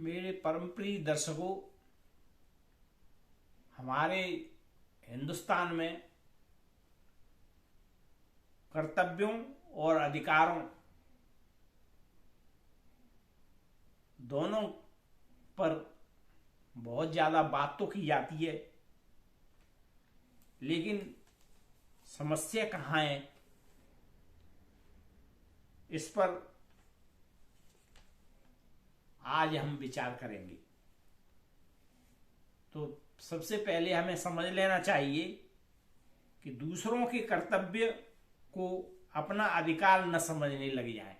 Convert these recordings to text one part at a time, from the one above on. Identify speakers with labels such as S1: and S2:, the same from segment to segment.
S1: मेरे परम प्रिय दर्शकों, हमारे हिंदुस्तान में कर्तव्यों और अधिकारों दोनों पर बहुत ज़्यादा बात तो की जाती है, लेकिन समस्या कहाँ है, इस पर आज हम विचार करेंगे। तो सबसे पहले हमें समझ लेना चाहिए कि दूसरों के कर्तव्य को अपना अधिकार न समझने लग जाए।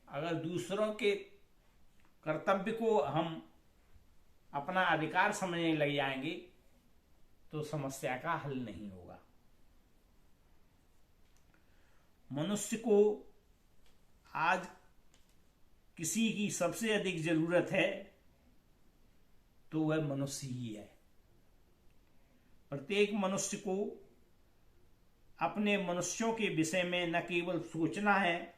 S1: अगर दूसरों के कर्तव्य को हम अपना अधिकार समझने लग जाएंगे तो समस्या का हल नहीं होगा। मनुष्य को आज किसी की सबसे अधिक जरूरत है तो वह मनुष्य ही है। प्रत्येक मनुष्य को अपने मनुष्यों के विषय में न केवल सोचना है,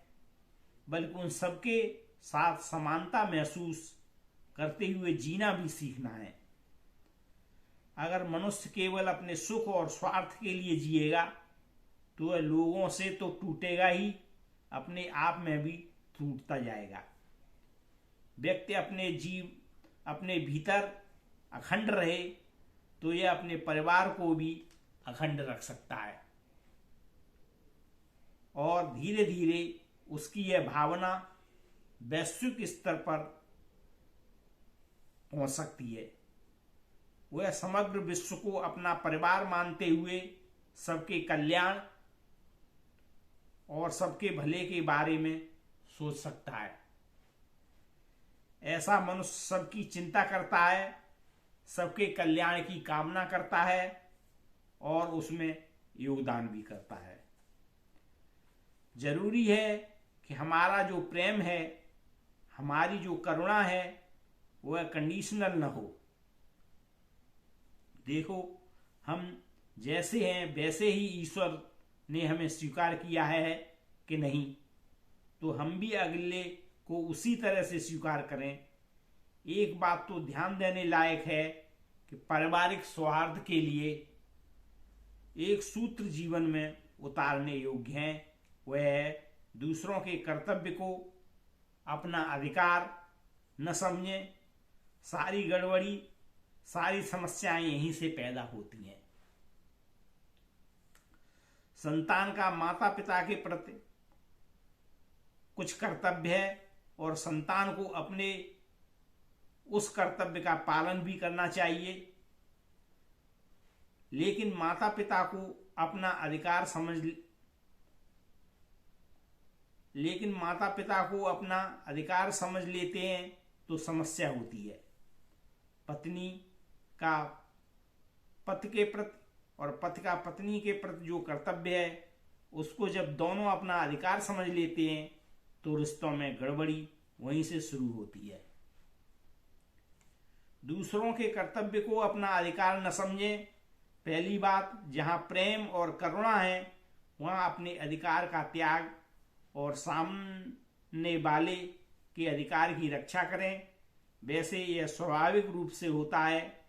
S1: बल्कि उन सबके साथ समानता महसूस करते हुए जीना भी सीखना है। अगर मनुष्य केवल अपने सुख और स्वार्थ के लिए जिएगा तो वह लोगों से तो टूटेगा ही, अपने आप में भी टूटता जाएगा। व्यक्ति अपने भीतर अखंड रहे तो यह अपने परिवार को भी अखंड रख सकता है और धीरे धीरे उसकी यह भावना वैश्विक स्तर पर पहुंच सकती है। वह समग्र विश्व को अपना परिवार मानते हुए सबके कल्याण और सबके भले के बारे में सोच सकता है। ऐसा मनुष्य सबकी चिंता करता है, सबके कल्याण की कामना करता है और उसमें योगदान भी करता है। जरूरी है कि हमारा जो प्रेम है, हमारी जो करुणा है, वह कंडीशनल न हो। देखो, हम जैसे हैं वैसे ही ईश्वर ने हमें स्वीकार किया है कि नहीं, तो हम भी अगले को उसी तरह से स्वीकार करें। एक बात तो ध्यान देने लायक है कि पारिवारिक सौहार्द के लिए एक सूत्र जीवन में उतारने योग्य है, वह है दूसरों के कर्तव्य को अपना अधिकार न समझें। सारी गड़बड़ी, सारी समस्याएं यहीं से पैदा होती हैं। संतान का माता पिता के प्रति कुछ कर्तव्य है और संतान को अपने उस कर्तव्य का पालन भी करना चाहिए, लेकिन माता पिता को अपना अधिकार समझ लेते हैं तो समस्या होती है। पत्नी का पति के प्रति और पति का पत्नी के प्रति जो कर्तव्य है, उसको जब दोनों अपना अधिकार समझ लेते हैं तो रिश्तों में गड़बड़ी वहीं से शुरू होती है। दूसरों के कर्तव्य को अपना अधिकार न समझें। पहली बात, जहां प्रेम और करुणा है वहां अपने अधिकार का त्याग और सामने वाले के अधिकार की रक्षा करें। वैसे यह स्वाभाविक रूप से होता है।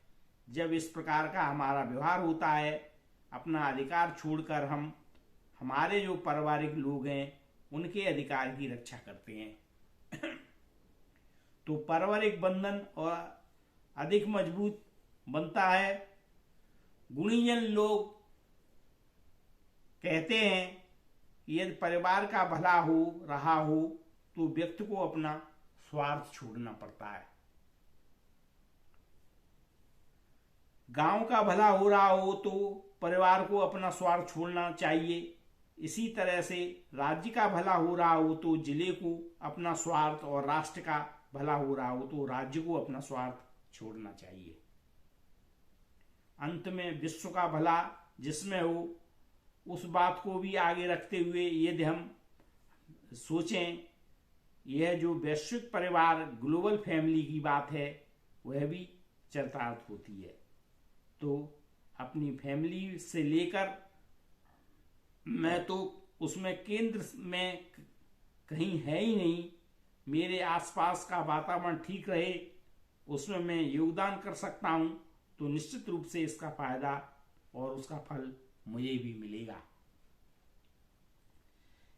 S1: जब इस प्रकार का हमारा व्यवहार होता है, अपना अधिकार छोड़कर हम हमारे जो पारिवारिक लोग हैं उनके अधिकार की रक्षा करते हैं तो पारिवारिक बंधन और अधिक मजबूत बनता है। गुणीजन लोग कहते हैं कि यदि परिवार का भला हो रहा हो तो व्यक्ति को अपना स्वार्थ छोड़ना पड़ता है। गांव का भला हो रहा हो तो परिवार को अपना स्वार्थ छोड़ना चाहिए। इसी तरह से राज्य का भला हो रहा हो तो जिले को अपना स्वार्थ, और राष्ट्र का भला हो रहा हो तो राज्य को अपना स्वार्थ छोड़ना चाहिए। अंत में विश्व का भला जिसमें हो, उस बात को भी आगे रखते हुए यदि हम सोचें, यह जो वैश्विक परिवार, ग्लोबल फैमिली की बात है, वह भी चरितार्थ होती है। तो अपनी फैमिली से लेकर मैं तो उसमें केंद्र में कहीं है ही नहीं, मेरे आसपास का वातावरण ठीक रहे, उसमें मैं योगदान कर सकता हूं, तो निश्चित रूप से इसका फायदा और उसका फल मुझे भी मिलेगा।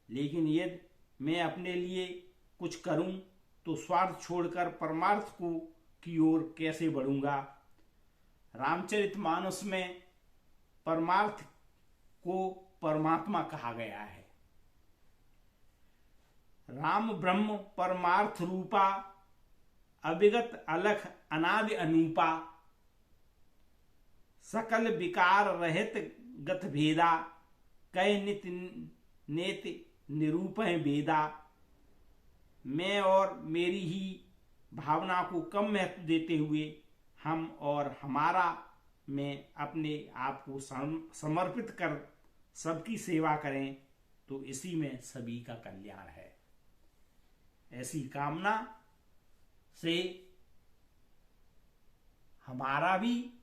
S1: लेकिन यदि मैं अपने लिए कुछ करूं तो स्वार्थ छोड़कर परमार्थ को की ओर कैसे बढ़ूंगा। रामचरितमानस में परमार्थ को परमात्मा कहा गया है। राम ब्रह्म परमार्थ रूपा, अविगत अलख अनादि अनूपा, सकल विकार रहित गत भेदा, कह नित नेत निरूप वेदा। मैं और मेरी ही भावना को कम महत्व देते हुए हम और हमारा में अपने आप को समर्पित कर सबकी सेवा करें, तो इसी में सभी का कल्याण है। ऐसी कामना से हमारा भी,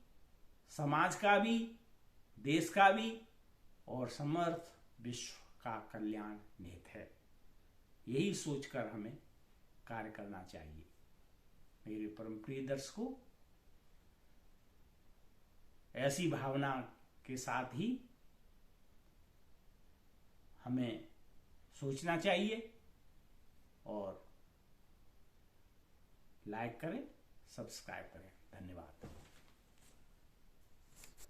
S1: समाज का भी, देश का भी और समर्थ विश्व का कल्याण निहित है। यही सोचकर हमें कार्य करना चाहिए। मेरे परम प्रिय दर्शकों, ऐसी भावना के साथ ही हमें सोचना चाहिए और लाइक करें, सब्सक्राइब करें। धन्यवाद।